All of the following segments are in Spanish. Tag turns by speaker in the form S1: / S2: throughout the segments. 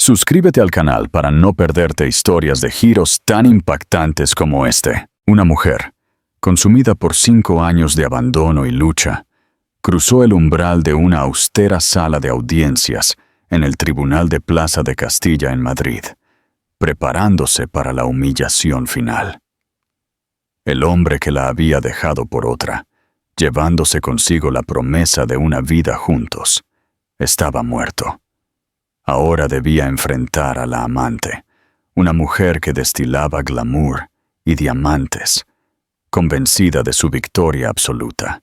S1: Suscríbete al canal para no perderte historias de giros tan impactantes como este. Una mujer, consumida por 5 años de abandono y lucha, cruzó el umbral de una austera sala de audiencias en el Tribunal de Plaza de Castilla en Madrid, preparándose para la humillación final. El hombre que la había dejado por otra, llevándose consigo la promesa de una vida juntos, estaba muerto. Ahora debía enfrentar a la amante, una mujer que destilaba glamour y diamantes, convencida de su victoria absoluta.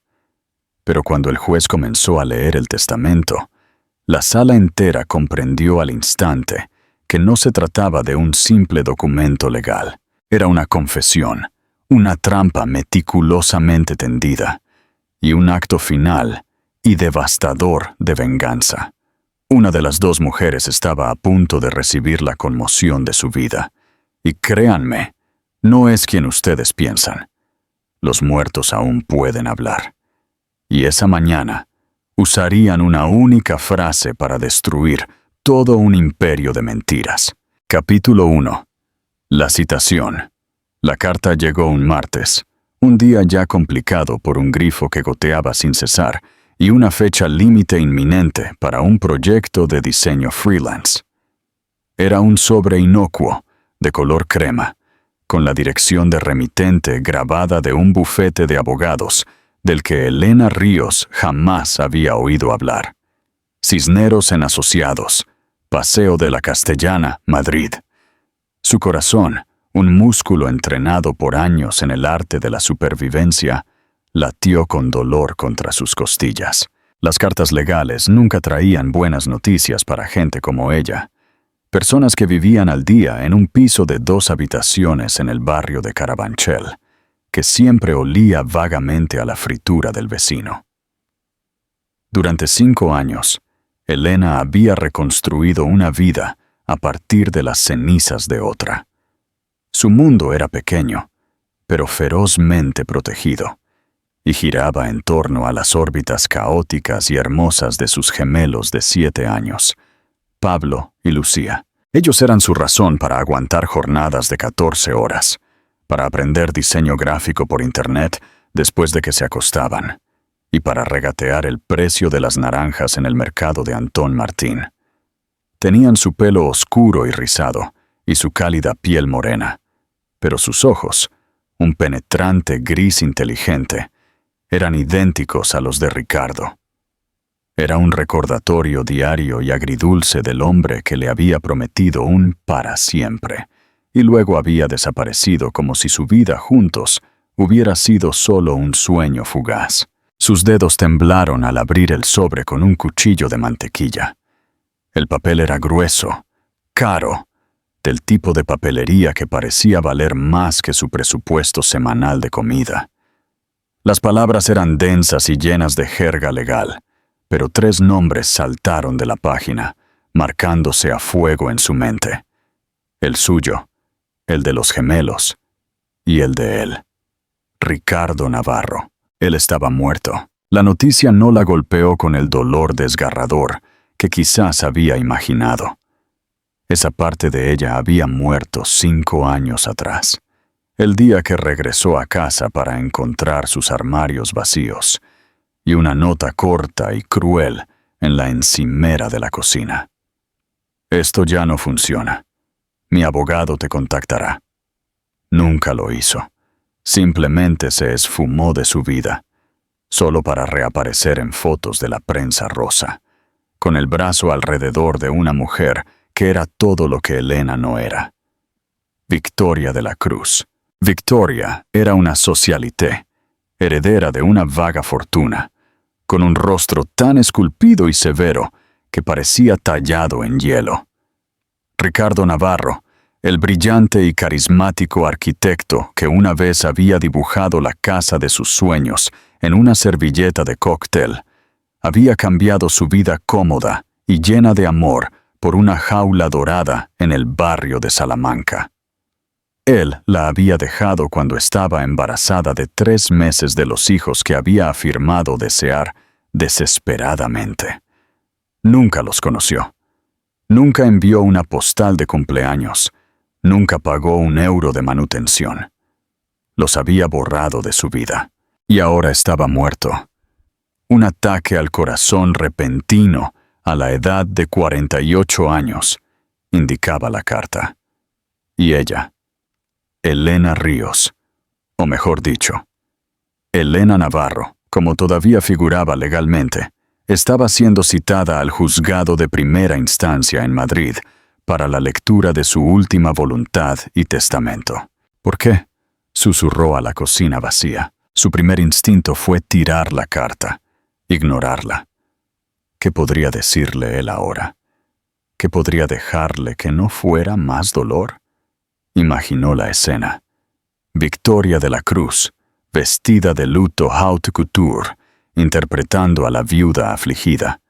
S1: Pero cuando el juez comenzó a leer el testamento, la sala entera comprendió al instante que no se trataba de un simple documento legal. Era una confesión, una trampa meticulosamente tendida, y un acto final y devastador de venganza. Una de las dos mujeres estaba a punto de recibir la conmoción de su vida. Y créanme, no es quien ustedes piensan. Los muertos aún pueden hablar. Y esa mañana, usarían una única frase para destruir todo un imperio de mentiras. Capítulo 1. La citación. La carta llegó un martes, un día ya complicado por un grifo que goteaba sin cesar, y una fecha límite inminente para un proyecto de diseño freelance. Era un sobre inocuo, de color crema, con la dirección de remitente grabada de un bufete de abogados, del que Elena Ríos jamás había oído hablar. Cisneros en Asociados, Paseo de la Castellana, Madrid. Su corazón, un músculo entrenado por años en el arte de la supervivencia, latió con dolor contra sus costillas. Las cartas legales nunca traían buenas noticias para gente como ella. Personas que vivían al día en un piso de 2 habitaciones en el barrio de Carabanchel, que siempre olía vagamente a la fritura del vecino. Durante 5 años, Elena había reconstruido una vida a partir de las cenizas de otra. Su mundo era pequeño, pero ferozmente protegido, y giraba en torno a las órbitas caóticas y hermosas de sus gemelos de 7 años, Pablo y Lucía. Ellos eran su razón para aguantar jornadas de 14 horas, para aprender diseño gráfico por internet después de que se acostaban, y para regatear el precio de las naranjas en el mercado de Antón Martín. Tenían su pelo oscuro y rizado, y su cálida piel morena, pero sus ojos, un penetrante gris inteligente, eran idénticos a los de Ricardo. Era un recordatorio diario y agridulce del hombre que le había prometido un para siempre, y luego había desaparecido como si su vida juntos hubiera sido solo un sueño fugaz. Sus dedos temblaron al abrir el sobre con un cuchillo de mantequilla. El papel era grueso, caro, del tipo de papelería que parecía valer más que su presupuesto semanal de comida. Las palabras eran densas y llenas de jerga legal, pero 3 nombres saltaron de la página, marcándose a fuego en su mente. El suyo, el de los gemelos, y el de él. Ricardo Navarro. Él estaba muerto. La noticia no la golpeó con el dolor desgarrador que quizás había imaginado. Esa parte de ella había muerto 5 años atrás, el día que regresó a casa para encontrar sus armarios vacíos y una nota corta y cruel en la encimera de la cocina. Esto ya no funciona. Mi abogado te contactará. Nunca lo hizo. Simplemente se esfumó de su vida, solo para reaparecer en fotos de la prensa rosa, con el brazo alrededor de una mujer que era todo lo que Elena no era. Victoria de la Cruz. Victoria era una socialité, heredera de una vaga fortuna, con un rostro tan esculpido y severo que parecía tallado en hielo. Ricardo Navarro, el brillante y carismático arquitecto que una vez había dibujado la casa de sus sueños en una servilleta de cóctel, había cambiado su vida cómoda y llena de amor por una jaula dorada en el barrio de Salamanca. Él la había dejado cuando estaba embarazada de 3 meses de los hijos que había afirmado desear desesperadamente. Nunca los conoció. Nunca envió una postal de cumpleaños. Nunca pagó €1 de manutención. Los había borrado de su vida. Y ahora estaba muerto. Un ataque al corazón repentino a la edad de 48 años, indicaba la carta. Y ella, Elena Ríos, o mejor dicho, Elena Navarro, como todavía figuraba legalmente, estaba siendo citada al juzgado de primera instancia en Madrid para la lectura de su última voluntad y testamento. ¿Por qué?, susurró a la cocina vacía. Su primer instinto fue tirar la carta, ignorarla. ¿Qué podría decirle él ahora? ¿Qué podría dejarle que no fuera más dolor? Imaginó la escena. Victoria de la Cruz, vestida de luto haute couture, interpretando a la viuda afligida,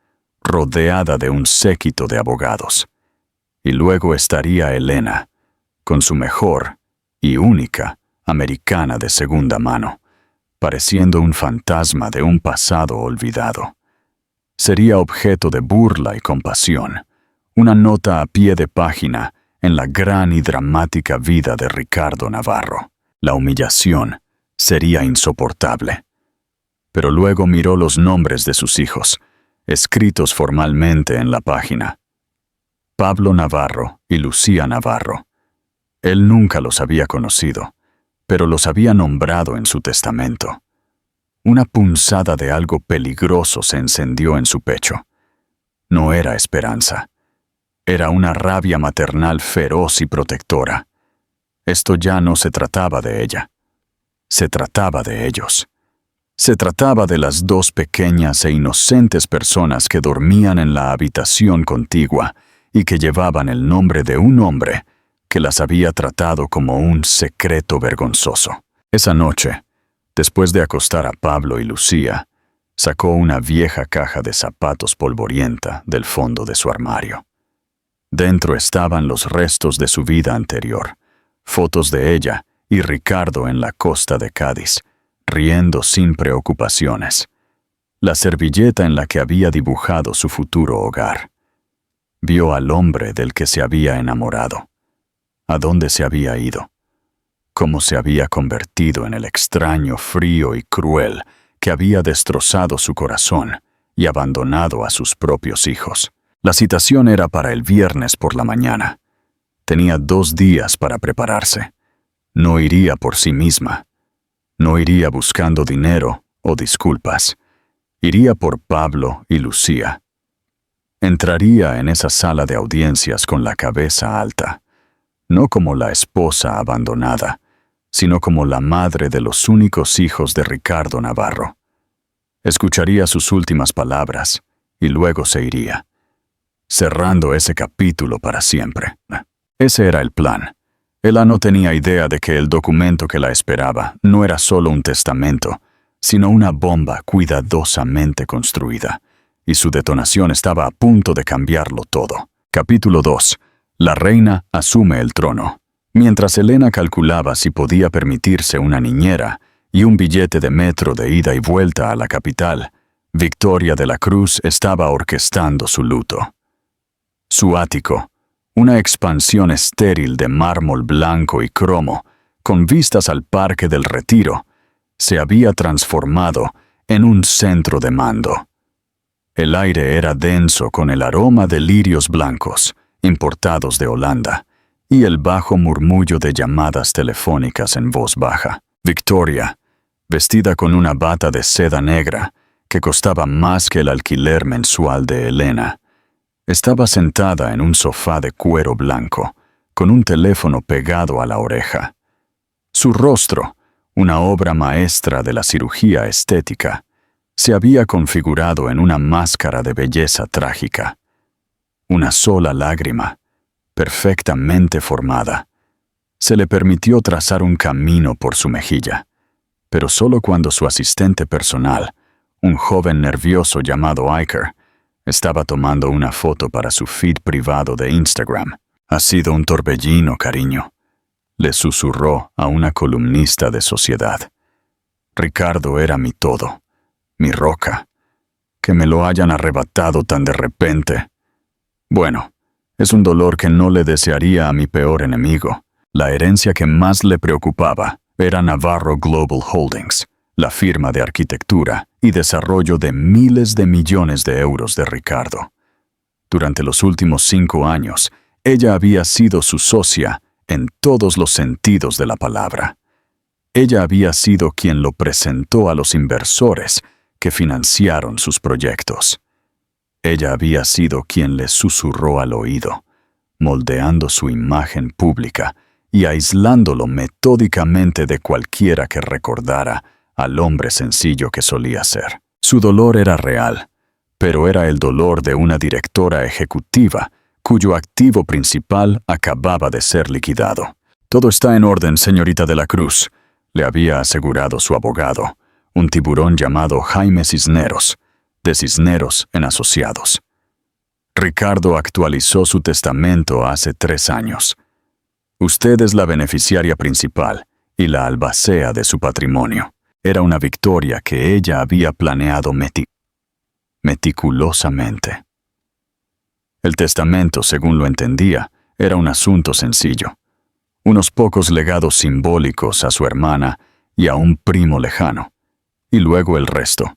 S1: rodeada de un séquito de abogados. Y luego estaría Elena, con su mejor y única americana de segunda mano, pareciendo un fantasma de un pasado olvidado. Sería objeto de burla y compasión, una nota a pie de página en la gran y dramática vida de Ricardo Navarro. La humillación sería insoportable. Pero luego miró los nombres de sus hijos, escritos formalmente en la página. Pablo Navarro y Lucía Navarro. Él nunca los había conocido, pero los había nombrado en su testamento. Una punzada de algo peligroso se encendió en su pecho. No era esperanza. Era una rabia maternal feroz y protectora. Esto ya no se trataba de ella. Se trataba de ellos. Se trataba de las dos pequeñas e inocentes personas que dormían en la habitación contigua y que llevaban el nombre de un hombre que las había tratado como un secreto vergonzoso. Esa noche, después de acostar a Pablo y Lucía, sacó una vieja caja de zapatos polvorienta del fondo de su armario. Dentro estaban los restos de su vida anterior, fotos de ella y Ricardo en la costa de Cádiz, riendo sin preocupaciones, la servilleta en la que había dibujado su futuro hogar. Vio al hombre del que se había enamorado. ¿A dónde se había ido? ¿Cómo se había convertido en el extraño, frío y cruel que había destrozado su corazón y abandonado a sus propios hijos? La citación era para el viernes por la mañana. Tenía 2 días para prepararse. No iría por sí misma. No iría buscando dinero o disculpas. Iría por Pablo y Lucía. Entraría en esa sala de audiencias con la cabeza alta, no como la esposa abandonada, sino como la madre de los únicos hijos de Ricardo Navarro. Escucharía sus últimas palabras y luego se iría, cerrando ese capítulo para siempre. Ese era el plan. Ella no tenía idea de que el documento que la esperaba no era solo un testamento, sino una bomba cuidadosamente construida, y su detonación estaba a punto de cambiarlo todo. Capítulo 2. La reina asume el trono. Mientras Elena calculaba si podía permitirse una niñera y un billete de metro de ida y vuelta a la capital, Victoria de la Cruz estaba orquestando su luto. Su ático, una expansión estéril de mármol blanco y cromo, con vistas al Parque del Retiro, se había transformado en un centro de mando. El aire era denso con el aroma de lirios blancos, importados de Holanda, y el bajo murmullo de llamadas telefónicas en voz baja. Victoria, vestida con una bata de seda negra, que costaba más que el alquiler mensual de Elena, estaba sentada en un sofá de cuero blanco, con un teléfono pegado a la oreja. Su rostro, una obra maestra de la cirugía estética, se había configurado en una máscara de belleza trágica. Una sola lágrima, perfectamente formada, se le permitió trazar un camino por su mejilla, pero solo cuando su asistente personal, un joven nervioso llamado Iker, estaba tomando una foto para su feed privado de Instagram. «Ha sido un torbellino, cariño», le susurró a una columnista de Sociedad. «Ricardo era mi todo, mi roca. Que me lo hayan arrebatado tan de repente. Bueno, Es un dolor que no le desearía a mi peor enemigo. La herencia que más le preocupaba era Navarro Global Holdings, la firma de arquitectura y desarrollo de miles de millones de euros de Ricardo. Durante los últimos 5 años, ella había sido su socia en todos los sentidos de la palabra. Ella había sido quien lo presentó a los inversores que financiaron sus proyectos. Ella había sido quien le susurró al oído, moldeando su imagen pública y aislándolo metódicamente de cualquiera que recordara al hombre sencillo que solía ser. Su dolor era real, pero era el dolor de una directora ejecutiva cuyo activo principal acababa de ser liquidado. «Todo está en orden, señorita de la Cruz», le había asegurado su abogado, un tiburón llamado Jaime Cisneros, de Cisneros en Asociados. Ricardo actualizó su testamento hace 3 años. Usted es la beneficiaria principal y la albacea de su patrimonio. Era una victoria que ella había planeado meticulosamente. El testamento, según lo entendía, era un asunto sencillo. Unos pocos legados simbólicos a su hermana y a un primo lejano, y luego el resto.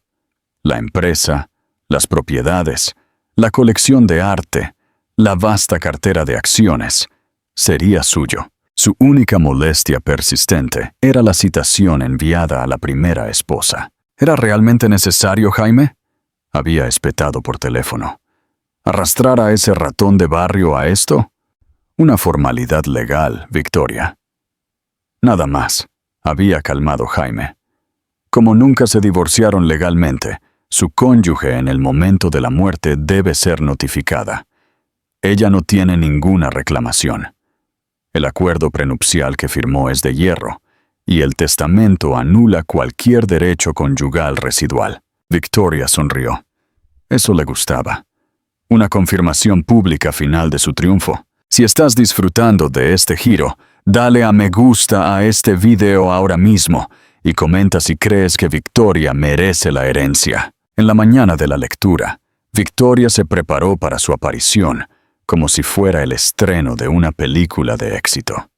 S1: La empresa, las propiedades, la colección de arte, la vasta cartera de acciones, sería suyo. Su única molestia persistente era la citación enviada a la primera esposa. ¿Era realmente necesario, Jaime?, había espetado por teléfono. ¿Arrastrar a ese ratón de barrio a esto? Una formalidad legal, Victoria. Nada más, había calmado Jaime. Como nunca se divorciaron legalmente, su cónyuge en el momento de la muerte debe ser notificada. Ella no tiene ninguna reclamación. El acuerdo prenupcial que firmó es de hierro, y el testamento anula cualquier derecho conyugal residual. Victoria sonrió. Eso le gustaba. Una confirmación pública final de su triunfo. Si estás disfrutando de este giro, dale a me gusta a este video ahora mismo y comenta si crees que Victoria merece la herencia. En la mañana de la lectura, Victoria se preparó para su aparición, como si fuera el estreno de una película de éxito.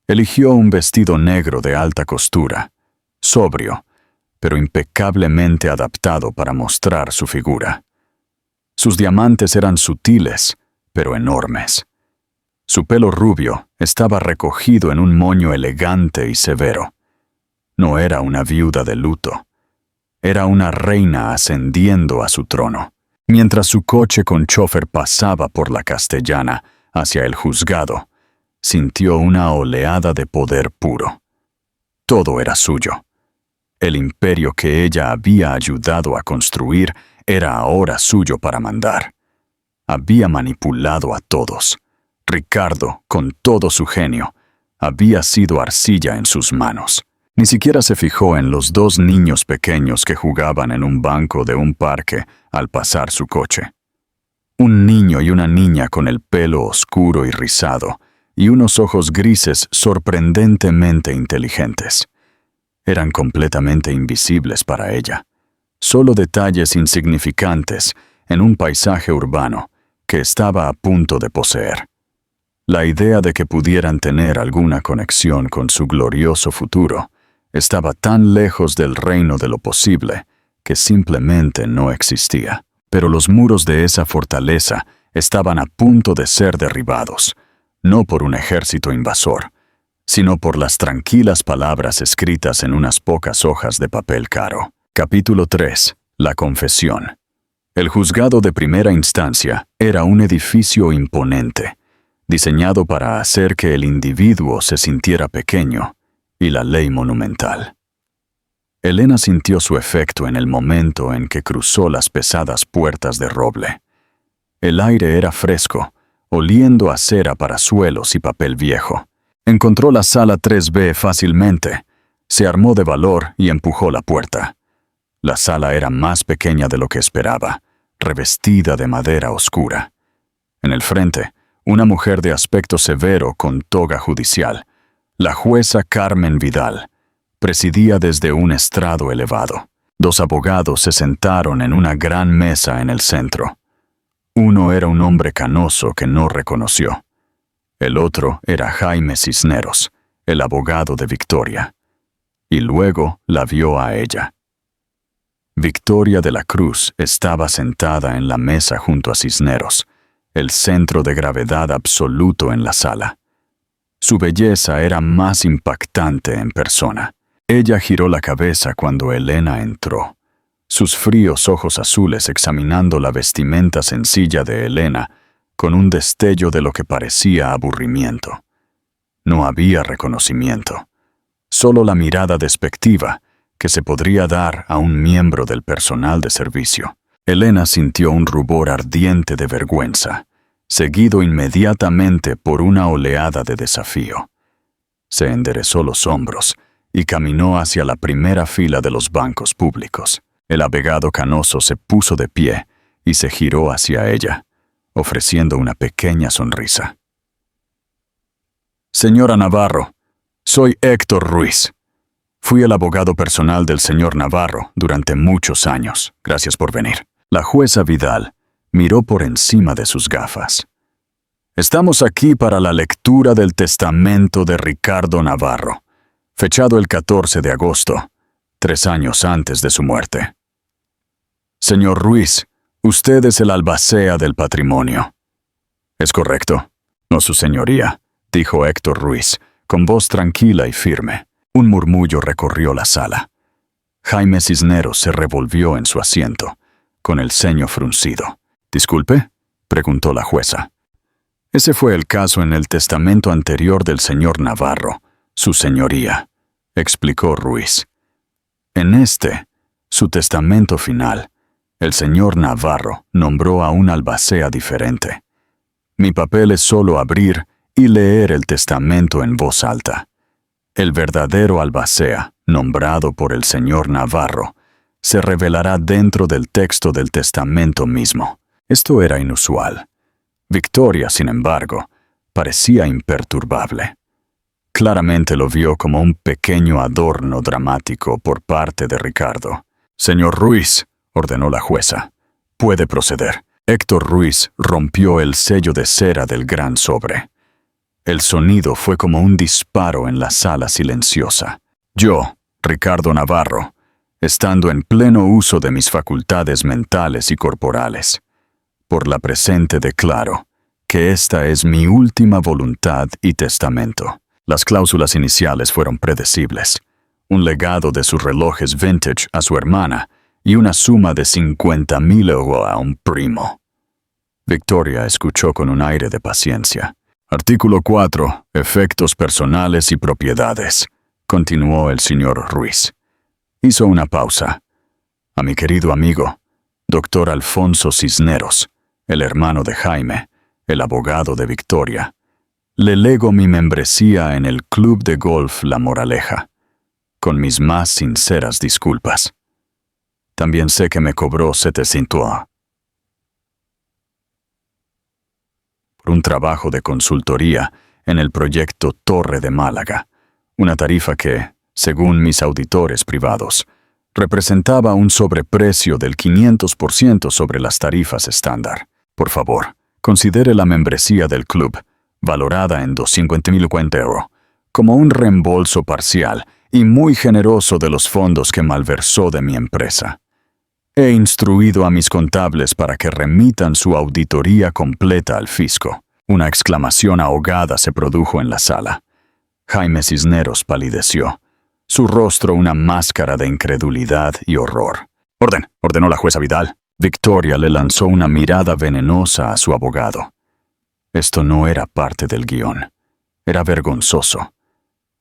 S1: Eligió un vestido negro de alta costura, sobrio, pero impecablemente adaptado para mostrar su figura. Sus diamantes eran sutiles, pero enormes. Su pelo rubio estaba recogido en un moño elegante y severo. No era una viuda de luto. Era una reina ascendiendo a su trono. Mientras su coche con chofer pasaba por la Castellana hacia el juzgado, sintió una oleada de poder puro. Todo era suyo. El imperio que ella había ayudado a construir era ahora suyo para mandar. Había manipulado a todos. Ricardo, con todo su genio, había sido arcilla en sus manos. Ni siquiera se fijó en los 2 niños pequeños que jugaban en un banco de un parque al pasar su coche. Un niño y una niña con el pelo oscuro y rizado, y unos ojos grises sorprendentemente inteligentes. Eran completamente invisibles para ella. Solo detalles insignificantes en un paisaje urbano que estaba a punto de poseer. La idea de que pudieran tener alguna conexión con su glorioso futuro estaba tan lejos del reino de lo posible que simplemente no existía. Pero los muros de esa fortaleza estaban a punto de ser derribados, no por un ejército invasor, sino por las tranquilas palabras escritas en unas pocas hojas de papel caro. Capítulo 3. La confesión. El juzgado de primera instancia era un edificio imponente, diseñado para hacer que el individuo se sintiera pequeño, y la ley monumental. Elena sintió su efecto en el momento en que cruzó las pesadas puertas de roble. El aire era fresco, oliendo a cera para suelos y papel viejo. Encontró la sala 3B fácilmente, se armó de valor y empujó la puerta. La sala era más pequeña de lo que esperaba, revestida de madera oscura. En el frente, una mujer de aspecto severo con toga judicial, la jueza Carmen Vidal, presidía desde un estrado elevado. 2 abogados se sentaron en una gran mesa en el centro. Uno era un hombre canoso que no reconoció. El otro era Jaime Cisneros, el abogado de Victoria. Y luego la vio a ella. Victoria de la Cruz estaba sentada en la mesa junto a Cisneros, el centro de gravedad absoluto en la sala. Su belleza era más impactante en persona. Ella giró la cabeza cuando Elena entró. Sus fríos ojos azules examinando la vestimenta sencilla de Elena con un destello de lo que parecía aburrimiento. No había reconocimiento, solo la mirada despectiva que se podría dar a un miembro del personal de servicio. Elena sintió un rubor ardiente de vergüenza, seguido inmediatamente por una oleada de desafío. Se enderezó los hombros y caminó hacia la primera fila de los bancos públicos. El abogado canoso se puso de pie y se giró hacia ella, ofreciendo una pequeña sonrisa. Señora Navarro, soy Héctor Ruiz. Fui el abogado personal del señor Navarro durante muchos años. Gracias por venir. La jueza Vidal miró por encima de sus gafas. Estamos aquí para la lectura del testamento de Ricardo Navarro, fechado el 14 de agosto, 3 años antes de su muerte. Señor Ruiz, usted es el albacea del patrimonio. ¿Es correcto? No, su señoría, dijo Héctor Ruiz, con voz tranquila y firme. Un murmullo recorrió la sala. Jaime Cisneros se revolvió en su asiento, con el ceño fruncido. ¿Disculpe?, preguntó la jueza. Ese fue el caso en el testamento anterior del señor Navarro, su señoría, explicó Ruiz. En este, su testamento final, el señor Navarro nombró a un albacea diferente. Mi papel es solo abrir y leer el testamento en voz alta. El verdadero albacea, nombrado por el señor Navarro, se revelará dentro del texto del testamento mismo. Esto era inusual. Victoria, sin embargo, parecía imperturbable. Claramente lo vio como un pequeño adorno dramático por parte de Ricardo. Señor Ruiz, ordenó la jueza, puede proceder. Héctor Ruiz rompió el sello de cera del gran sobre. El sonido fue como un disparo en la sala silenciosa. Yo, Ricardo Navarro, estando en pleno uso de mis facultades mentales y corporales, por la presente declaro que esta es mi última voluntad y testamento. Las cláusulas iniciales fueron predecibles. Un legado de sus relojes vintage a su hermana y una suma de 50,000 euros a un primo. Victoria escuchó con un aire de paciencia. Artículo 4. Efectos personales y propiedades, continuó el señor Ruiz. Hizo una pausa. A mi querido amigo, doctor Alfonso Cisneros, el hermano de Jaime, el abogado de Victoria, le lego mi membresía en el Club de Golf La Moraleja, con mis más sinceras disculpas. También sé que me cobró 700 por un trabajo de consultoría en el proyecto Torre de Málaga, una tarifa que, según mis auditores privados, representaba un sobreprecio del 500% sobre las tarifas estándar. Por favor, considere la membresía del club, valorada en 250,000 euros, como un reembolso parcial y muy generoso de los fondos que malversó de mi empresa. He instruido a mis contables para que remitan su auditoría completa al fisco. Una exclamación ahogada se produjo en la sala. Jaime Cisneros palideció, su rostro una máscara de incredulidad y horror. «Orden», ordenó la jueza Vidal. Victoria le lanzó una mirada venenosa a su abogado. Esto no era parte del guión. Era vergonzoso.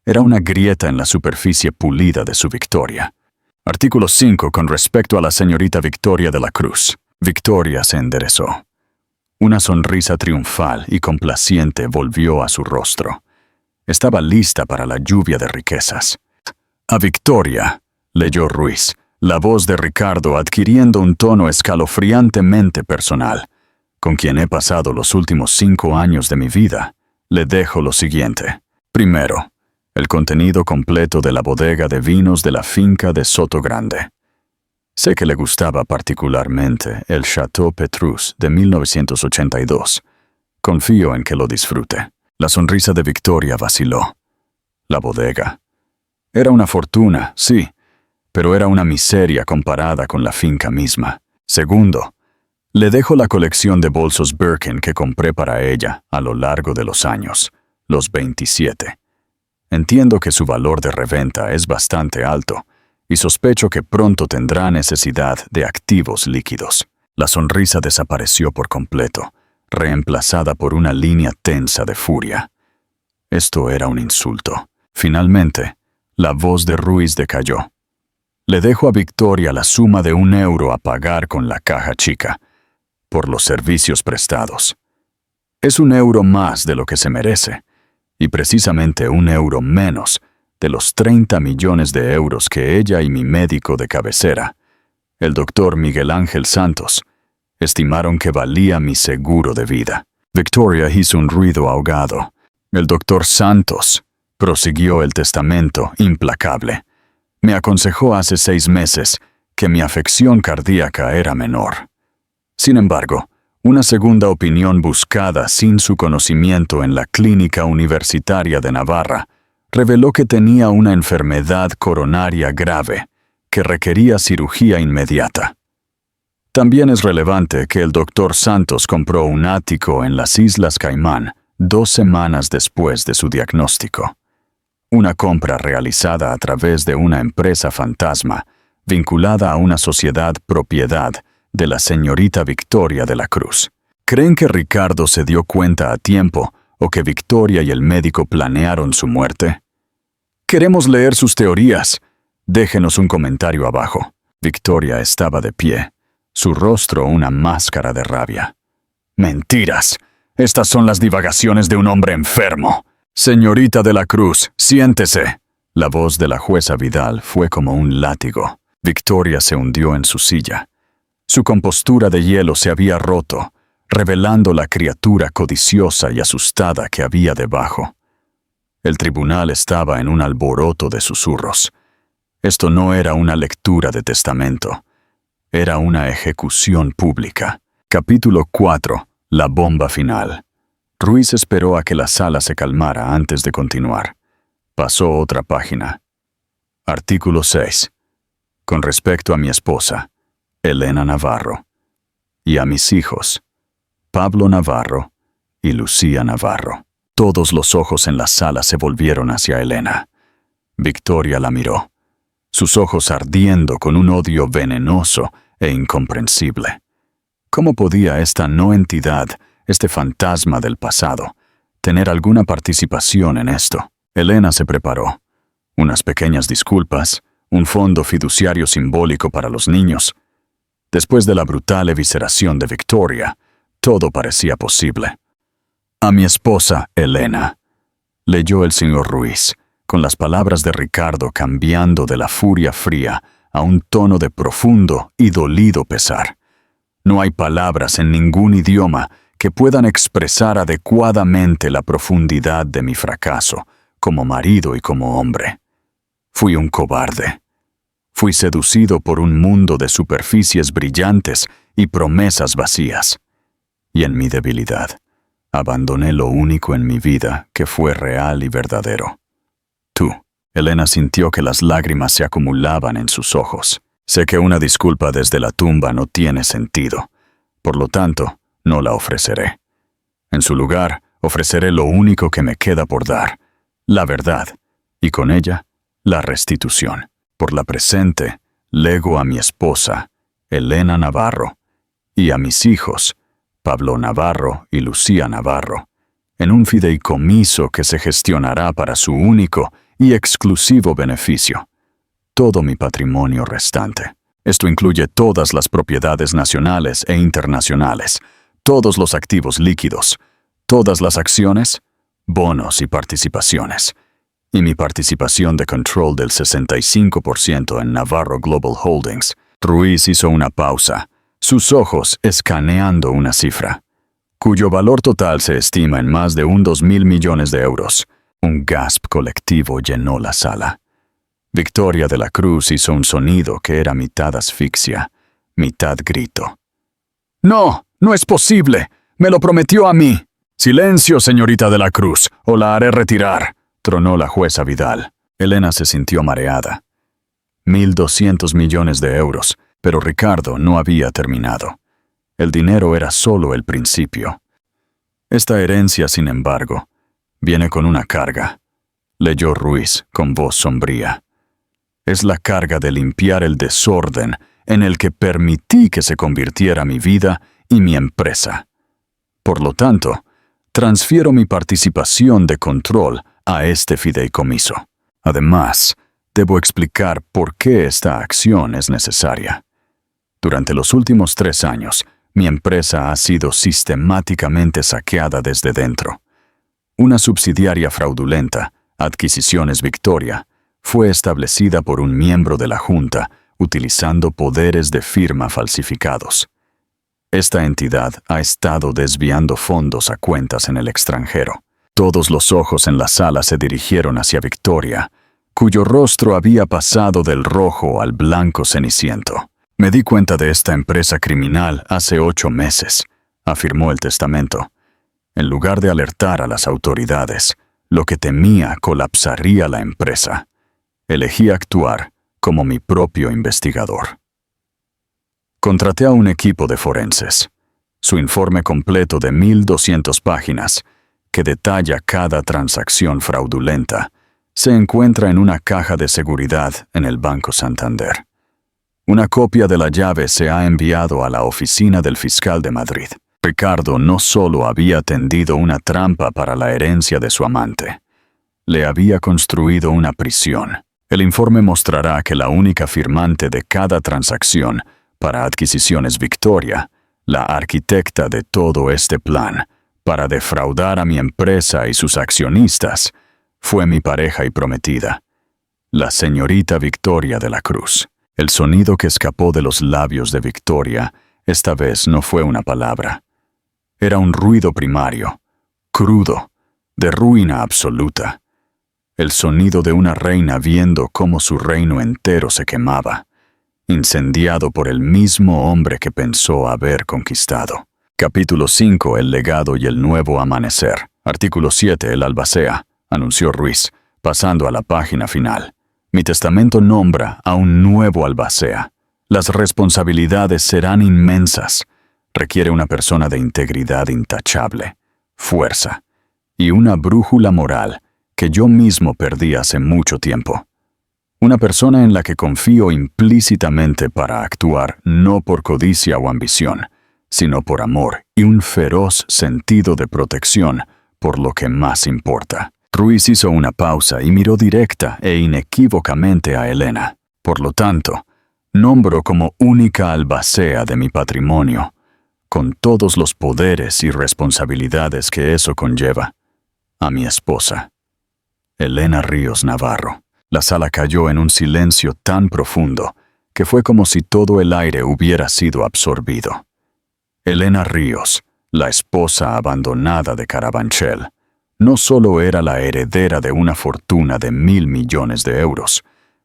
S1: Era una grieta en la superficie pulida de su victoria. Artículo 5. Con respecto a la señorita Victoria de la Cruz. Victoria se enderezó. Una sonrisa triunfal y complaciente volvió a su rostro. Estaba lista para la lluvia de riquezas. A Victoria, leyó Ruiz, la voz de Ricardo adquiriendo un tono escalofriantemente personal, con quien he pasado los últimos 5 años de mi vida, le dejo lo siguiente. Primero, el contenido completo de la bodega de vinos de la finca de Soto Grande. Sé que le gustaba particularmente el Chateau Petrus de 1982. Confío en que lo disfrute. La sonrisa de Victoria vaciló. La bodega. Era una fortuna, sí, pero era una miseria comparada con la finca misma. Segundo, le dejo la colección de bolsos Birkin que compré para ella a lo largo de los años, los 27. Entiendo que su valor de reventa es bastante alto y sospecho que pronto tendrá necesidad de activos líquidos. La sonrisa desapareció por completo, reemplazada por una línea tensa de furia. Esto era un insulto. Finalmente, la voz de Ruiz decayó. Le dejo a Victoria la suma de €1 a pagar con la caja chica, por los servicios prestados. Es €1 más de lo que se merece, y precisamente €1 menos de los 30 millones de euros que ella y mi médico de cabecera, el doctor Miguel Ángel Santos, estimaron que valía mi seguro de vida. Victoria hizo un ruido ahogado. El doctor Santos, prosiguió el testamento implacable, me aconsejó hace 6 meses que mi afección cardíaca era menor. Sin embargo, una segunda opinión buscada sin su conocimiento en la Clínica Universitaria de Navarra reveló que tenía una enfermedad coronaria grave que requería cirugía inmediata. También es relevante que el doctor Santos compró un ático en las Islas Caimán 2 semanas después de su diagnóstico. Una compra realizada a través de una empresa fantasma vinculada a una sociedad propiedad de la señorita Victoria de la Cruz. ¿Creen que Ricardo se dio cuenta a tiempo o que Victoria y el médico planearon su muerte? Queremos leer sus teorías. Déjenos un comentario abajo. Victoria estaba de pie, su rostro una máscara de rabia. Mentiras. Estas son las divagaciones de un hombre enfermo. Señorita de la Cruz, siéntese. La voz de la jueza Vidal fue como un látigo. Victoria se hundió en su silla. Su compostura de hielo se había roto, revelando la criatura codiciosa y asustada que había debajo. El tribunal estaba en un alboroto de susurros. Esto no era una lectura de testamento. Era una ejecución pública. Capítulo 4. La bomba final. Ruiz esperó a que la sala se calmara antes de continuar. Pasó otra página. Artículo 6. Con respecto a mi esposa, Elena Navarro, y a mis hijos, Pablo Navarro y Lucía Navarro. Todos los ojos en la sala se volvieron hacia Elena. Victoria la miró, sus ojos ardiendo con un odio venenoso e incomprensible. ¿Cómo podía esta no entidad, este fantasma del pasado, tener alguna participación en esto? Elena se preparó. Unas pequeñas disculpas, un fondo fiduciario simbólico para los niños. Después de la brutal evisceración de Victoria, todo parecía posible. A mi esposa, Elena, leyó el señor Ruiz, con las palabras de Ricardo cambiando de la furia fría a un tono de profundo y dolido pesar. No hay palabras en ningún idioma que puedan expresar adecuadamente la profundidad de mi fracaso, como marido y como hombre. Fui un cobarde. Fui seducido por un mundo de superficies brillantes y promesas vacías. Y en mi debilidad, abandoné lo único en mi vida que fue real y verdadero. Tú. Elena sintió que las lágrimas se acumulaban en sus ojos. Sé que una disculpa desde la tumba no tiene sentido. Por lo tanto, no la ofreceré. En su lugar, ofreceré lo único que me queda por dar, la verdad, y con ella, la restitución. Por la presente, lego a mi esposa, Elena Navarro, y a mis hijos, Pablo Navarro y Lucía Navarro, en un fideicomiso que se gestionará para su único y exclusivo beneficio, todo mi patrimonio restante. Esto incluye todas las propiedades nacionales e internacionales, todos los activos líquidos, todas las acciones, bonos y participaciones, y mi participación de control del 65% en Navarro Global Holdings. Ruiz hizo una pausa, sus ojos escaneando una cifra, cuyo valor total se estima en más de 2.000 millones de euros. Un gasp colectivo llenó la sala. Victoria de la Cruz hizo un sonido que era mitad asfixia, mitad grito. «¡No! ¡No es posible! ¡Me lo prometió a mí!» «Silencio, señorita de la Cruz, o la haré retirar», tronó la jueza Vidal. Elena se sintió mareada. 1.200 millones de euros, pero Ricardo no había terminado. El dinero era solo el principio. Esta herencia, sin embargo, viene con una carga, leyó Ruiz con voz sombría. Es la carga de limpiar el desorden en el que permití que se convirtiera mi vida y mi empresa. Por lo tanto, transfiero mi participación de control a este fideicomiso. Además, debo explicar por qué esta acción es necesaria. Durante los últimos 3 años, mi empresa ha sido sistemáticamente saqueada desde dentro. Una subsidiaria fraudulenta, Adquisiciones Victoria, fue establecida por un miembro de la Junta utilizando poderes de firma falsificados. Esta entidad ha estado desviando fondos a cuentas en el extranjero. Todos los ojos en la sala se dirigieron hacia Victoria, cuyo rostro había pasado del rojo al blanco ceniciento. «Me di cuenta de esta empresa criminal hace 8 meses», afirmó el testamento. En lugar de alertar a las autoridades, lo que temía colapsaría la empresa. Elegí actuar como mi propio investigador. Contraté a un equipo de forenses. Su informe completo de 1.200 páginas, que detalla cada transacción fraudulenta, se encuentra en una caja de seguridad en el Banco Santander. Una copia de la llave se ha enviado a la oficina del fiscal de Madrid. Ricardo no solo había tendido una trampa para la herencia de su amante, le había construido una prisión. El informe mostrará que la única firmante de cada transacción para Adquisiciones Victoria, la arquitecta de todo este plan para defraudar a mi empresa y sus accionistas, fue mi pareja y prometida, la señorita Victoria de la Cruz. El sonido que escapó de los labios de Victoria esta vez no fue una palabra. Era un ruido primario, crudo, de ruina absoluta. El sonido de una reina viendo cómo su reino entero se quemaba, incendiado por el mismo hombre que pensó haber conquistado. Capítulo 5. El legado y el nuevo amanecer. Artículo 7. El albacea, anunció Ruiz, pasando a la página final. Mi testamento nombra a un nuevo albacea. Las responsabilidades serán inmensas. Requiere una persona de integridad intachable, fuerza y una brújula moral que yo mismo perdí hace mucho tiempo. Una persona en la que confío implícitamente para actuar no por codicia o ambición, sino por amor y un feroz sentido de protección por lo que más importa. Ruiz hizo una pausa y miró directa e inequívocamente a Elena. Por lo tanto, nombro como única albacea de mi patrimonio, con todos los poderes y responsabilidades que eso conlleva, a mi esposa, Elena Ríos Navarro. La sala cayó en un silencio tan profundo que fue como si todo el aire hubiera sido absorbido. Elena Ríos, la esposa abandonada de Carabanchel, no solo era la heredera de una fortuna de 1.000 millones de euros,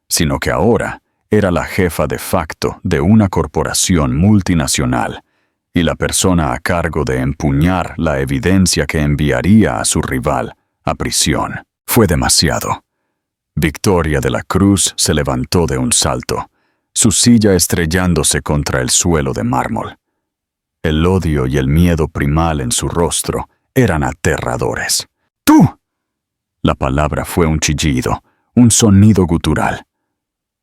S1: sino que ahora era la jefa de facto de una corporación multinacional y la persona a cargo de empuñar la evidencia que enviaría a su rival a prisión. Fue demasiado. Victoria de la Cruz se levantó de un salto, su silla estrellándose contra el suelo de mármol. El odio y el miedo primal en su rostro eran aterradores. ¡Tú! La palabra fue un chillido, un sonido gutural.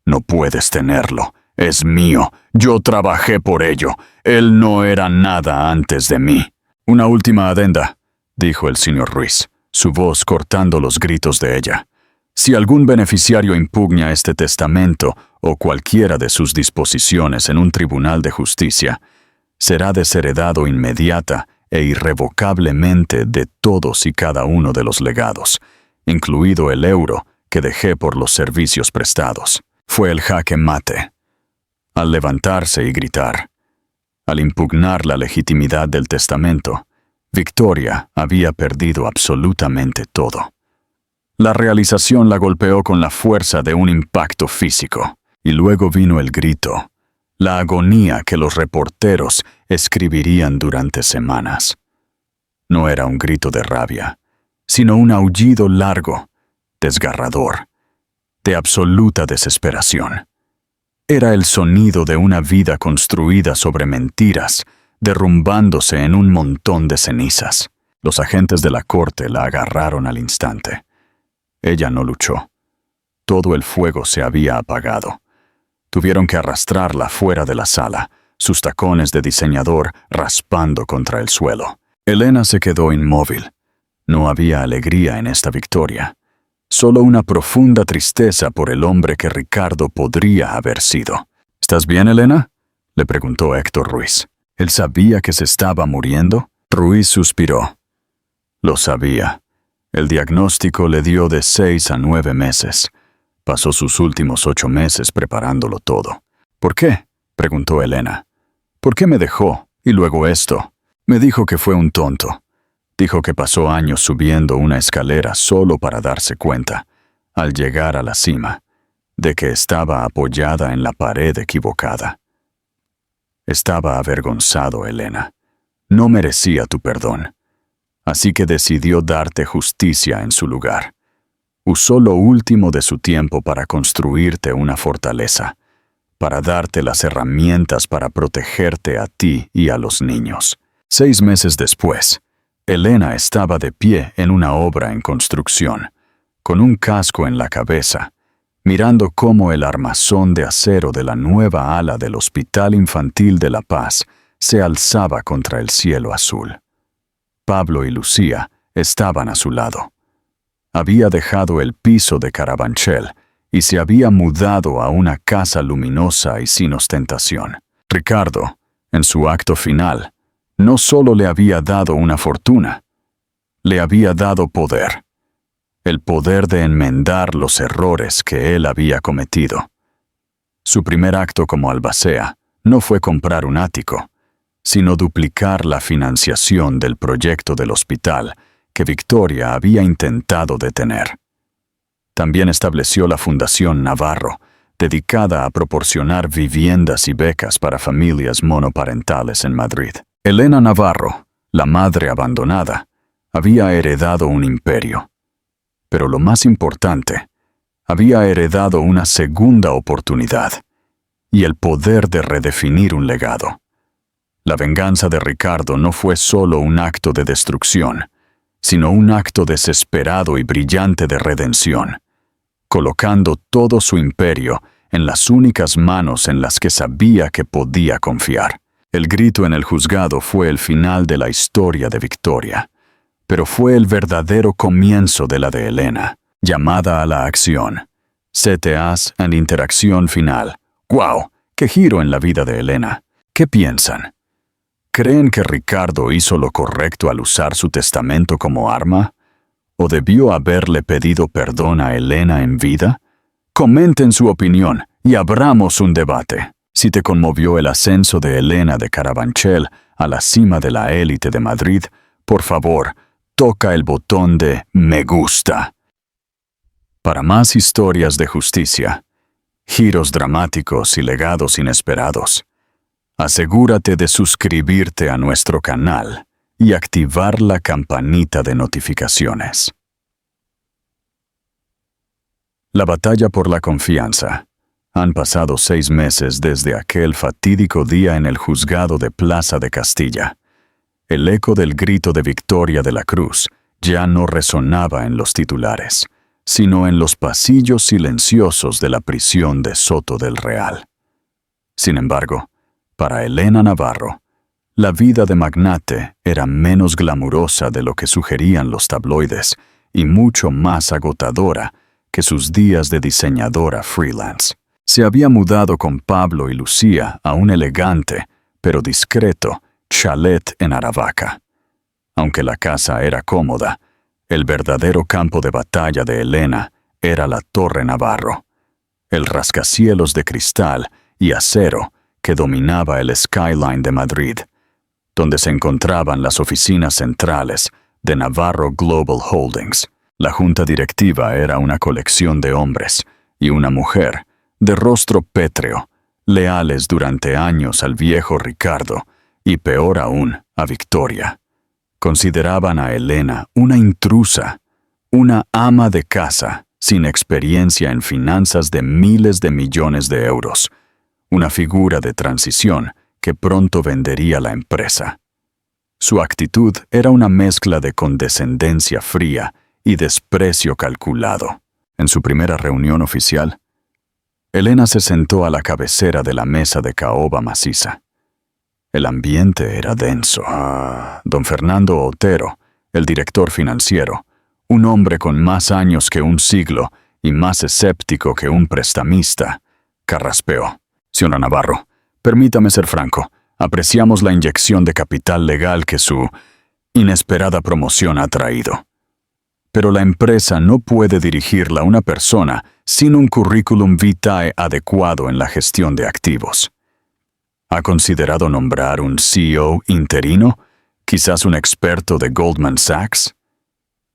S1: No puedes tenerlo. Es mío. Yo trabajé por ello. Él no era nada antes de mí. Una última adenda, dijo el señor Ruiz, su voz cortando los gritos de ella. Si algún beneficiario impugna este testamento o cualquiera de sus disposiciones en un tribunal de justicia, será desheredado inmediata e irrevocablemente de todos y cada uno de los legados, incluido el euro que dejé por los servicios prestados. Fue el jaque mate. Al levantarse y gritar, al impugnar la legitimidad del testamento, Victoria había perdido absolutamente todo. La realización la golpeó con la fuerza de un impacto físico. Y luego vino el grito, la agonía que los reporteros escribirían durante semanas. No era un grito de rabia, sino un aullido largo, desgarrador, de absoluta desesperación. Era el sonido de una vida construida sobre mentiras, derrumbándose en un montón de cenizas. Los agentes de la corte la agarraron al instante. Ella no luchó. Todo el fuego se había apagado. Tuvieron que arrastrarla fuera de la sala, sus tacones de diseñador raspando contra el suelo. Elena se quedó inmóvil. No había alegría en esta victoria. Solo una profunda tristeza por el hombre que Ricardo podría haber sido. ¿Estás bien, Elena?, le preguntó Héctor Ruiz. ¿Él sabía que se estaba muriendo? Ruiz suspiró. Lo sabía. El diagnóstico le dio de 6 a 9 meses. Pasó sus últimos 8 meses preparándolo todo. ¿Por qué?, preguntó Elena. ¿Por qué me dejó? Y luego esto. Me dijo que fue un tonto. Dijo que pasó años subiendo una escalera solo para darse cuenta, al llegar a la cima, de que estaba apoyada en la pared equivocada. Estaba avergonzado, Elena. No merecía tu perdón. Así que decidió darte justicia en su lugar. Usó lo último de su tiempo para construirte una fortaleza, para darte las herramientas para protegerte a ti y a los niños. 6 meses después, Elena estaba de pie en una obra en construcción, con un casco en la cabeza, mirando cómo el armazón de acero de la nueva ala del Hospital Infantil de La Paz se alzaba contra el cielo azul. Pablo y Lucía estaban a su lado. Había dejado el piso de Carabanchel y se había mudado a una casa luminosa y sin ostentación. Ricardo, en su acto final, no solo le había dado una fortuna, le había dado poder. El poder de enmendar los errores que él había cometido. Su primer acto como albacea no fue comprar un ático, sino duplicar la financiación del proyecto del hospital que Victoria había intentado detener. También estableció la Fundación Navarro, dedicada a proporcionar viviendas y becas para familias monoparentales en Madrid. Elena Navarro, la madre abandonada, había heredado un imperio. Pero lo más importante, había heredado una segunda oportunidad y el poder de redefinir un legado. La venganza de Ricardo no fue solo un acto de destrucción, sino un acto desesperado y brillante de redención, colocando todo su imperio en las únicas manos en las que sabía que podía confiar. El grito en el juzgado fue el final de la historia de Victoria, pero fue el verdadero comienzo de la de Elena. Llamada a la acción. CTAs en interacción final. ¡Guau! ¡Qué giro en la vida de Elena! ¿Qué piensan? ¿Creen que Ricardo hizo lo correcto al usar su testamento como arma? ¿O debió haberle pedido perdón a Elena en vida? Comenten su opinión y abramos un debate. Si te conmovió el ascenso de Elena de Carabanchel a la cima de la élite de Madrid, por favor, toca el botón de me gusta. Para más historias de justicia, giros dramáticos y legados inesperados, asegúrate de suscribirte a nuestro canal y activar la campanita de notificaciones. La batalla por la confianza. Han pasado 6 meses desde aquel fatídico día en el juzgado de Plaza de Castilla. El eco del grito de Victoria de la Cruz ya no resonaba en los titulares, sino en los pasillos silenciosos de la prisión de Soto del Real. Sin embargo, para Elena Navarro, la vida de magnate era menos glamurosa de lo que sugerían los tabloides y mucho más agotadora que sus días de diseñadora freelance. Se había mudado con Pablo y Lucía a un elegante, pero discreto, chalet en Aravaca. Aunque la casa era cómoda, el verdadero campo de batalla de Elena era la Torre Navarro, el rascacielos de cristal y acero que dominaba el skyline de Madrid, donde se encontraban las oficinas centrales de Navarro Global Holdings. La junta directiva era una colección de hombres y una mujer, de rostro pétreo, leales durante años al viejo Ricardo y peor aún a Victoria. Consideraban a Elena una intrusa, una ama de casa sin experiencia en finanzas de miles de millones de euros, una figura de transición que pronto vendería la empresa. Su actitud era una mezcla de condescendencia fría y desprecio calculado. En su primera reunión oficial, Elena se sentó a la cabecera de la mesa de caoba maciza. El ambiente era denso. Don Fernando Otero, el director financiero, un hombre con más años que un siglo y más escéptico que un prestamista, carraspeó. Señora Navarro, permítame ser franco. Apreciamos la inyección de capital legal que su inesperada promoción ha traído. Pero la empresa no puede dirigirla una persona sin un currículum vitae adecuado en la gestión de activos. ¿Ha considerado nombrar un CEO interino, quizás un experto de Goldman Sachs?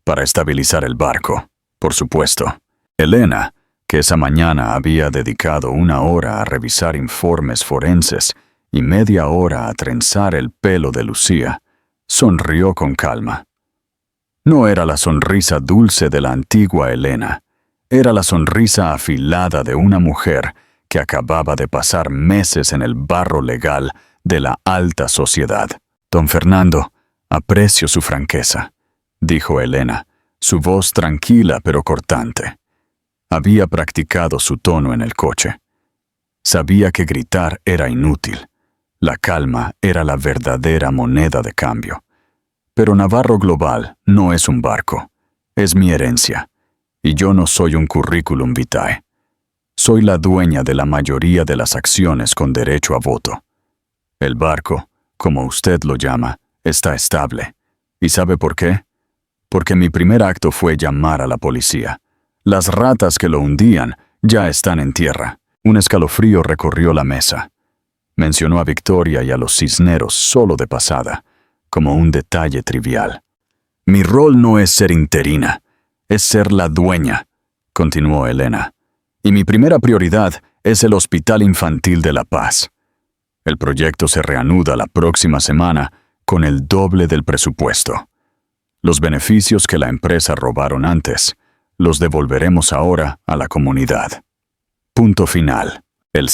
S1: Para estabilizar el barco, por supuesto. Elena, que esa mañana había dedicado 1 hora a revisar informes forenses y media hora a trenzar el pelo de Lucía, sonrió con calma. No era la sonrisa dulce de la antigua Elena, era la sonrisa afilada de una mujer que acababa de pasar meses en el barro legal de la alta sociedad. Don Fernando, aprecio su franqueza, dijo Elena, su voz tranquila pero cortante. Había practicado su tono en el coche. Sabía que gritar era inútil. La calma era la verdadera moneda de cambio. Pero Navarro Global no es un barco, es mi herencia, y yo no soy un currículum vitae. Soy la dueña de la mayoría de las acciones con derecho a voto. El barco, como usted lo llama, está estable. ¿Y sabe por qué? Porque mi primer acto fue llamar a la policía. Las ratas que lo hundían ya están en tierra. Un escalofrío recorrió la mesa. Mencionó a Victoria y a los Cisneros solo de pasada, como un detalle trivial. Mi rol no es ser interina, es ser la dueña, continuó Elena. Y mi primera prioridad es el Hospital Infantil de La Paz. El proyecto se reanuda la próxima semana con el doble del presupuesto. Los beneficios que la empresa robaron antes, los devolveremos ahora a la comunidad. Punto final. El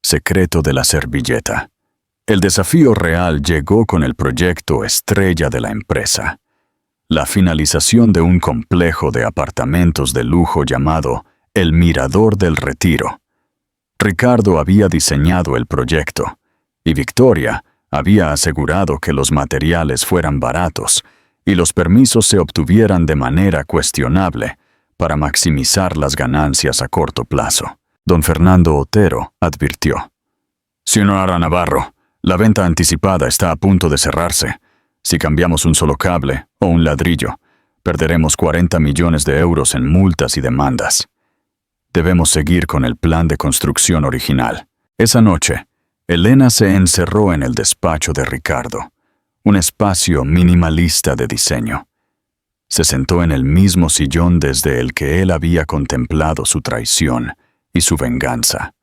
S1: secreto de la servilleta. El desafío real llegó con el proyecto estrella de la empresa. La finalización de un complejo de apartamentos de lujo llamado El Mirador del Retiro. Ricardo había diseñado el proyecto, y Victoria había asegurado que los materiales fueran baratos y los permisos se obtuvieran de manera cuestionable para maximizar las ganancias a corto plazo. Don Fernando Otero advirtió. Señora Navarro, la venta anticipada está a punto de cerrarse. Si cambiamos un solo cable o un ladrillo, perderemos 40 millones de euros en multas y demandas. Debemos seguir con el plan de construcción original. Esa noche, Elena se encerró en el despacho de Ricardo, un espacio minimalista de diseño. Se sentó en el mismo sillón desde el que él había contemplado su traición y su venganza.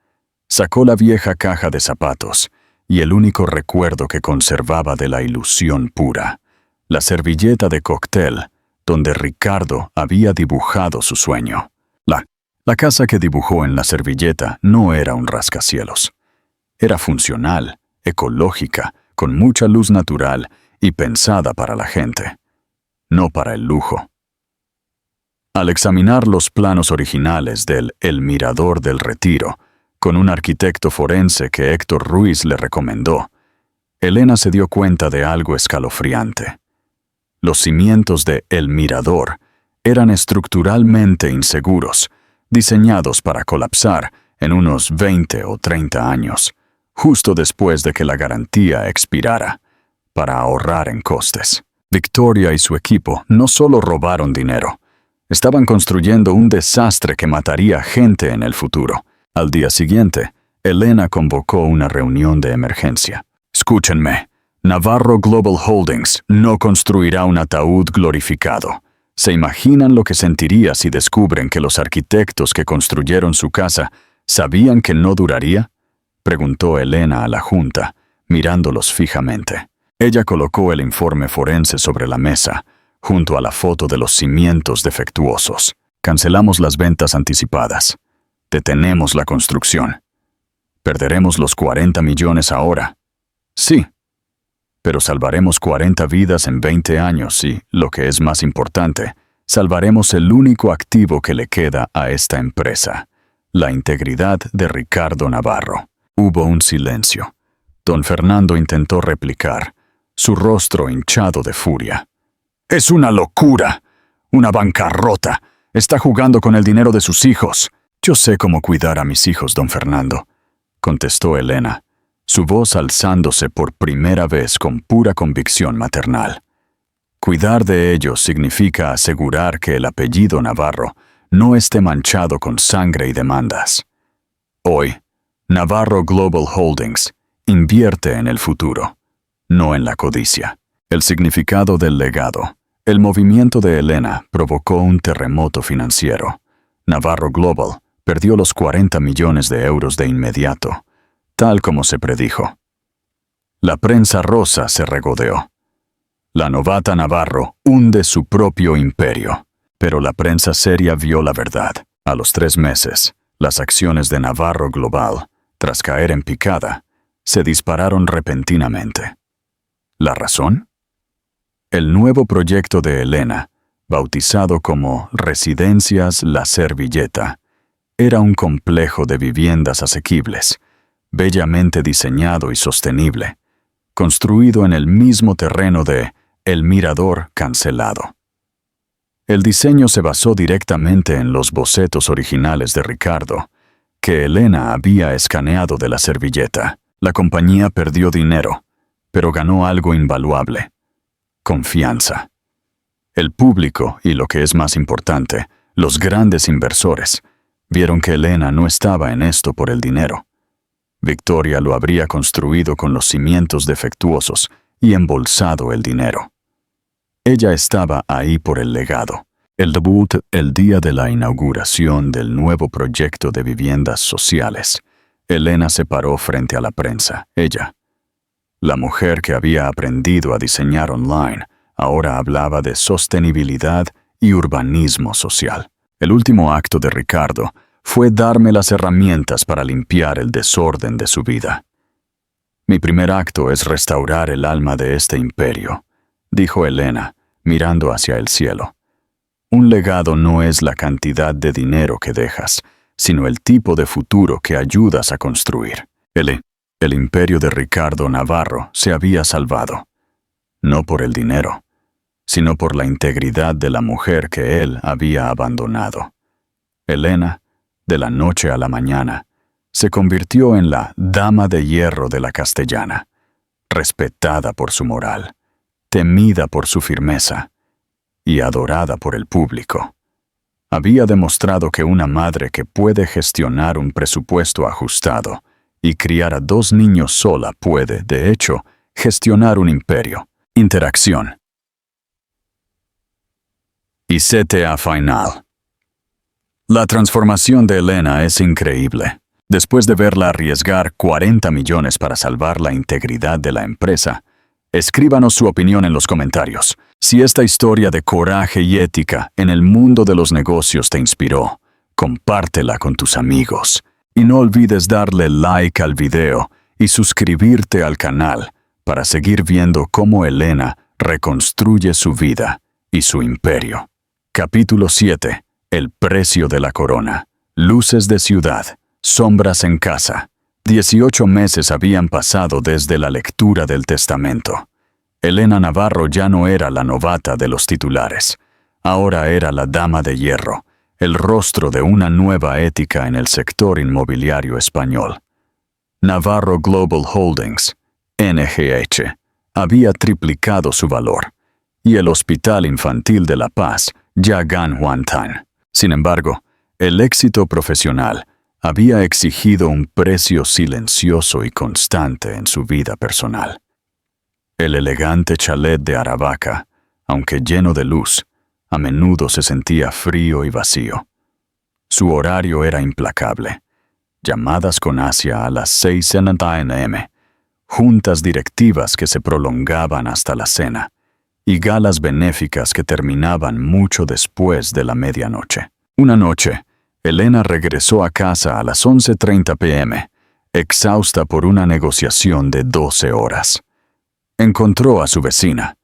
S1: Sacó la vieja caja de zapatos y el único recuerdo que conservaba de la ilusión pura, la servilleta de cóctel donde Ricardo había dibujado su sueño. La casa que dibujó en la servilleta no era un rascacielos. Era funcional, ecológica, con mucha luz natural y pensada para la gente, no para el lujo. Al examinar los planos originales del El Mirador del Retiro, con un arquitecto forense que Héctor Ruiz le recomendó, Elena se dio cuenta de algo escalofriante. Los cimientos de El Mirador eran estructuralmente inseguros, diseñados para colapsar en unos 20 o 30 años, justo después de que la garantía expirara, para ahorrar en costes. Victoria y su equipo no solo robaron dinero, estaban construyendo un desastre que mataría gente en el futuro. Al día siguiente, Elena convocó una reunión de emergencia. Escúchenme, Navarro Global Holdings no construirá un ataúd glorificado. ¿Se imaginan lo que sentiría si descubren que los arquitectos que construyeron su casa sabían que no duraría? Preguntó Elena a la junta, mirándolos fijamente. Ella colocó el informe forense sobre la mesa, junto a la foto de los cimientos defectuosos. Cancelamos las ventas anticipadas. Detenemos la construcción. ¿Perderemos los 40 millones ahora? Sí. Pero salvaremos 40 vidas en 20 años y, lo que es más importante, salvaremos el único activo que le queda a esta empresa, la integridad de Ricardo Navarro. Hubo un silencio. Don Fernando intentó replicar, su rostro hinchado de furia. ¡Es una locura! ¡Una bancarrota! Está jugando con el dinero de sus hijos. Yo sé cómo cuidar a mis hijos, don Fernando, contestó Elena, su voz alzándose por primera vez con pura convicción maternal. Cuidar de ellos significa asegurar que el apellido Navarro no esté manchado con sangre y demandas. Hoy, Navarro Global Holdings invierte en el futuro, no en la codicia. El significado del legado. El movimiento de Elena provocó un terremoto financiero. Navarro Global perdió los 40 millones de euros de inmediato, tal como se predijo. La prensa rosa se regodeó. La novata Navarro hunde su propio imperio, pero la prensa seria vio la verdad. A los 3 meses, las acciones de Navarro Global, tras caer en picada, se dispararon repentinamente. ¿La razón? El nuevo proyecto de Elena, bautizado como Residencias La Servilleta, era un complejo de viviendas asequibles, bellamente diseñado y sostenible, construido en el mismo terreno de El Mirador cancelado. El diseño se basó directamente en los bocetos originales de Ricardo, que Elena había escaneado de la servilleta. La compañía perdió dinero, pero ganó algo invaluable: confianza. El público, y lo que es más importante, los grandes inversores, vieron que Elena no estaba en esto por el dinero. Victoria lo habría construido con los cimientos defectuosos y embolsado el dinero. Ella estaba ahí por el legado. El debut el día de la inauguración del nuevo proyecto de viviendas sociales. Elena se paró frente a la prensa. Ella, la mujer que había aprendido a diseñar online, ahora hablaba de sostenibilidad y urbanismo social. El último acto de Ricardo fue darme las herramientas para limpiar el desorden de su vida. Mi primer acto es restaurar el alma de este imperio, dijo Elena, mirando hacia el cielo. Un legado no es la cantidad de dinero que dejas, sino el tipo de futuro que ayudas a construir. El imperio de Ricardo Navarro se había salvado, no por el dinero, sino por la integridad de la mujer que él había abandonado. Elena, de la noche a la mañana, se convirtió en la dama de hierro de la Castellana, respetada por su moral, temida por su firmeza y adorada por el público. Había demostrado que una madre que puede gestionar un presupuesto ajustado y criar a 2 niños sola puede, de hecho, gestionar un imperio. Interacción. Y CTA final. La transformación de Elena es increíble. Después de verla arriesgar 40 millones para salvar la integridad de la empresa, escríbanos su opinión en los comentarios. Si esta historia de coraje y ética en el mundo de los negocios te inspiró, compártela con tus amigos. Y no olvides darle like al video y suscribirte al canal para seguir viendo cómo Elena reconstruye su vida y su imperio. Capítulo 7. El precio de la corona. Luces de ciudad. Sombras en casa. 18 meses habían pasado desde la lectura del testamento. Elena Navarro ya no era la novata de los titulares. Ahora era la dama de hierro, el rostro de una nueva ética en el sector inmobiliario español. Navarro Global Holdings, NGH, había triplicado su valor, y el Hospital Infantil de La Paz ya gan Huantan. Sin embargo, el éxito profesional había exigido un precio silencioso y constante en su vida personal. El elegante chalet de Aravaca, aunque lleno de luz, A menudo se sentía frío y vacío. Su horario era implacable. Llamadas con Asia a las 6:30 a.m., juntas directivas que se prolongaban hasta la cena, y galas benéficas que terminaban mucho después de la medianoche. Una noche, Elena regresó a casa a las 11:30 p.m., exhausta por una negociación de 12 horas. Encontró a su vecina,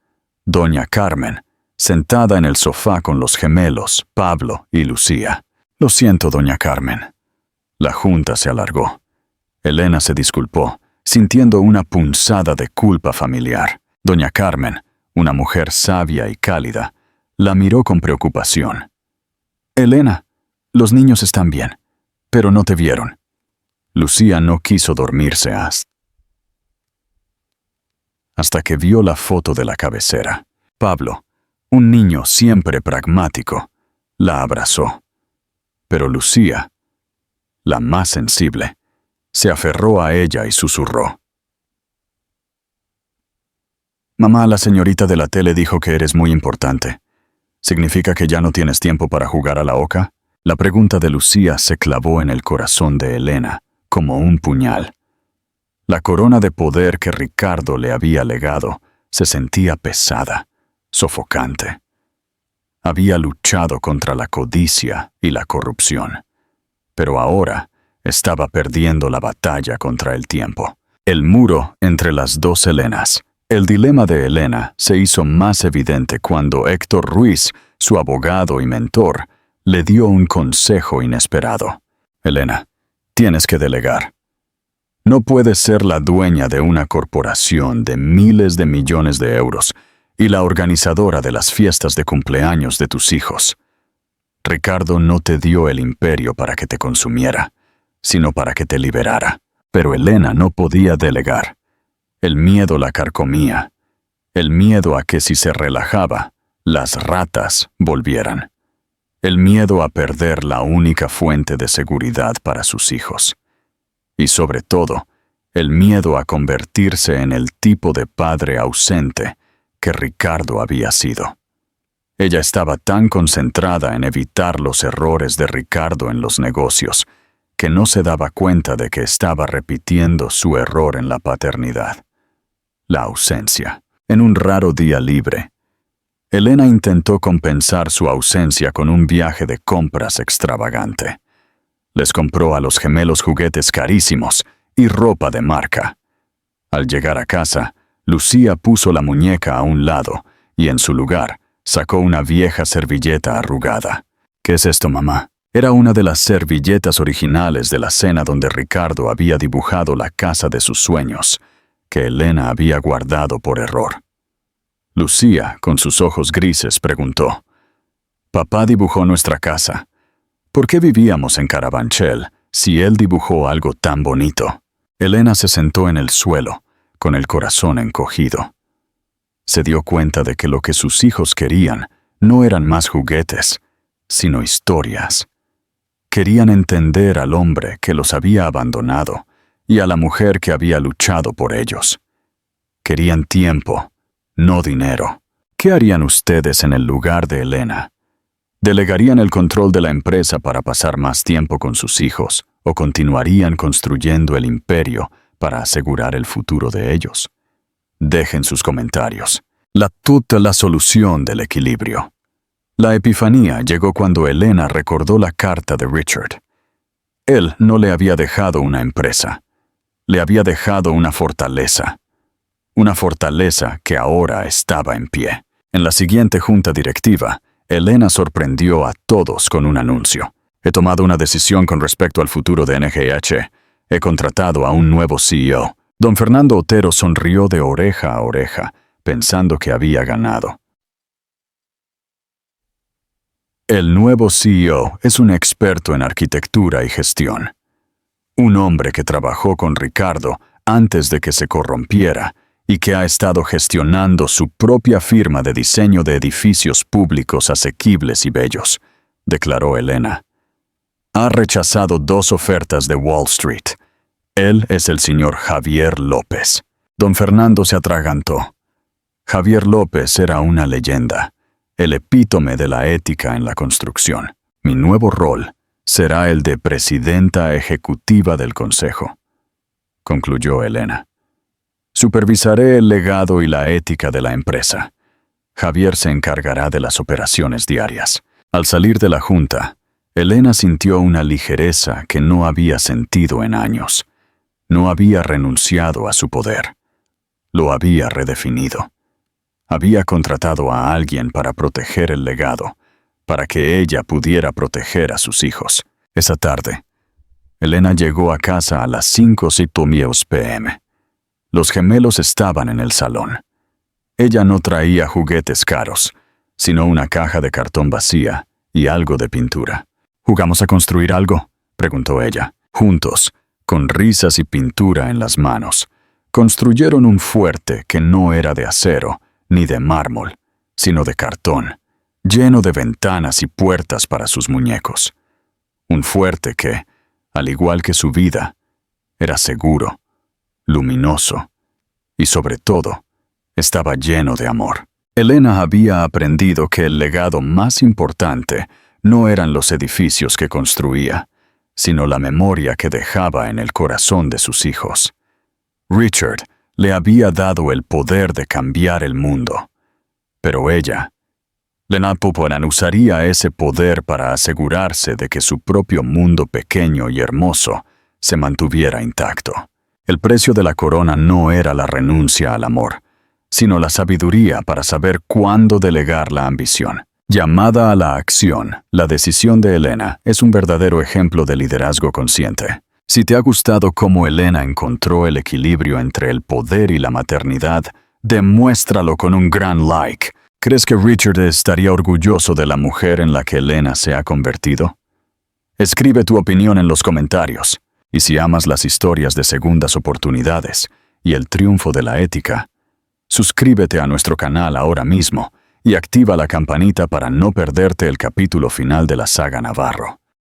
S1: doña Carmen, sentada en el sofá con los gemelos, Pablo y Lucía. «Lo siento, doña Carmen». La junta se alargó. Elena se disculpó, sintiendo una punzada de culpa familiar. Doña Carmen, una mujer sabia y cálida, la miró con preocupación. «Elena, los niños están bien, pero no te vieron». Lucía no quiso dormirse hasta que vio la foto de la cabecera. Pablo, un niño siempre pragmático, la abrazó. Pero Lucía, la más sensible, se aferró a ella y susurró. «Mamá, la señorita de la tele dijo que eres muy importante. ¿Significa que ya no tienes tiempo para jugar a la oca?» La pregunta de Lucía se clavó en el corazón de Elena, como un puñal. La corona de poder que Ricardo le había legado se sentía pesada, sofocante. Había luchado contra la codicia y la corrupción, pero ahora estaba perdiendo la batalla contra el tiempo. El muro entre las dos Elenas. El dilema de Elena se hizo más evidente cuando Héctor Ruiz, su abogado y mentor, le dio un consejo inesperado. «Elena, tienes que delegar. No puedes ser la dueña de una corporación de miles de millones de euros y la organizadora de las fiestas de cumpleaños de tus hijos. Ricardo no te dio el imperio para que te consumiera, sino para que te liberara». Pero Elena no podía delegar. El miedo la carcomía. El miedo a que si se relajaba, las ratas volvieran. El miedo a perder la única fuente de seguridad para sus hijos. Y sobre todo, el miedo a convertirse en el tipo de padre ausente que Ricardo había sido. Ella estaba tan concentrada en evitar los errores de Ricardo en los negocios, que no se daba cuenta de que estaba repitiendo su error en la paternidad. La ausencia. En un raro día libre, Elena intentó compensar su ausencia con un viaje de compras extravagante. Les compró a los gemelos juguetes carísimos y ropa de marca. Al llegar a casa, Lucía puso la muñeca a un lado y en su lugar sacó una vieja servilleta arrugada. «¿Qué es esto, mamá?» Era una de las servilletas originales de la cena donde Ricardo había dibujado la casa de sus sueños, que Elena había guardado por error. Lucía, con sus ojos grises, preguntó: «Papá dibujó nuestra casa. ¿Por qué vivíamos en Carabanchel si él dibujó algo tan bonito?» Elena se sentó en el suelo, con el corazón encogido. Se dio cuenta de que lo que sus hijos querían no eran más juguetes, sino historias. Querían entender al hombre que los había abandonado y a la mujer que había luchado por ellos. Querían tiempo, no dinero. ¿Qué harían ustedes en el lugar de Elena? ¿Delegarían el control de la empresa para pasar más tiempo con sus hijos o continuarían construyendo el imperio para asegurar el futuro de ellos? Dejen sus comentarios. La solución del equilibrio. La epifanía llegó cuando Elena recordó la carta de Richard. Él no le había dejado una empresa. Le había dejado una fortaleza. Una fortaleza que ahora estaba en pie. En la siguiente junta directiva, Elena sorprendió a todos con un anuncio. «He tomado una decisión con respecto al futuro de NGH. He contratado a un nuevo CEO». Don Fernando Otero sonrió de oreja a oreja, pensando que había ganado. El nuevo CEO es un experto en arquitectura y gestión. Un hombre que trabajó con Ricardo antes de que se corrompiera y que ha estado gestionando su propia firma de diseño de edificios públicos asequibles y bellos, declaró Elena. Ha rechazado 2 ofertas de Wall Street. Él es el señor Javier López. Don Fernando se atragantó. Javier López era una leyenda. el epítome de la ética en la construcción. Mi nuevo rol será el de presidenta ejecutiva del consejo, concluyó Elena. Supervisaré el legado y la ética de la empresa. Javier se encargará de las operaciones diarias. Al salir de la junta, Elena sintió una ligereza que no había sentido en años. No había renunciado a su poder. Lo había redefinido. Había contratado a alguien para proteger el legado, para que ella pudiera proteger a sus hijos. Esa tarde, Elena llegó a casa a las 5:07 p.m. Los gemelos estaban en el salón. Ella no traía juguetes caros, sino una caja de cartón vacía y algo de pintura. ¿Jugamos a construir algo?, preguntó ella. Juntos, con risas y pintura en las manos, construyeron un fuerte que no era de acero ni de mármol, sino de cartón, lleno de ventanas y puertas para sus muñecos. Un fuerte que, al igual que su vida, era seguro, luminoso y, sobre todo, estaba lleno de amor. Elena había aprendido que el legado más importante no eran los edificios que construía, sino la memoria que dejaba en el corazón de sus hijos. Richard le había dado el poder de cambiar el mundo, pero ella, Lena Poporan, usaría ese poder para asegurarse de que su propio mundo pequeño y hermoso se mantuviera intacto. El precio de la corona no era la renuncia al amor, sino la sabiduría para saber cuándo delegar la ambición. Llamada a la acción, la decisión de Elena es un verdadero ejemplo de liderazgo consciente. Si te ha gustado cómo Elena encontró el equilibrio entre el poder y la maternidad, demuéstralo con un gran like. ¿Crees que Richard estaría orgulloso de la mujer en la que Elena se ha convertido? Escribe tu opinión en los comentarios. Y si amas las historias de segundas oportunidades y el triunfo de la ética, suscríbete a nuestro canal ahora mismo y activa la campanita para no perderte el capítulo final de la saga Navarro.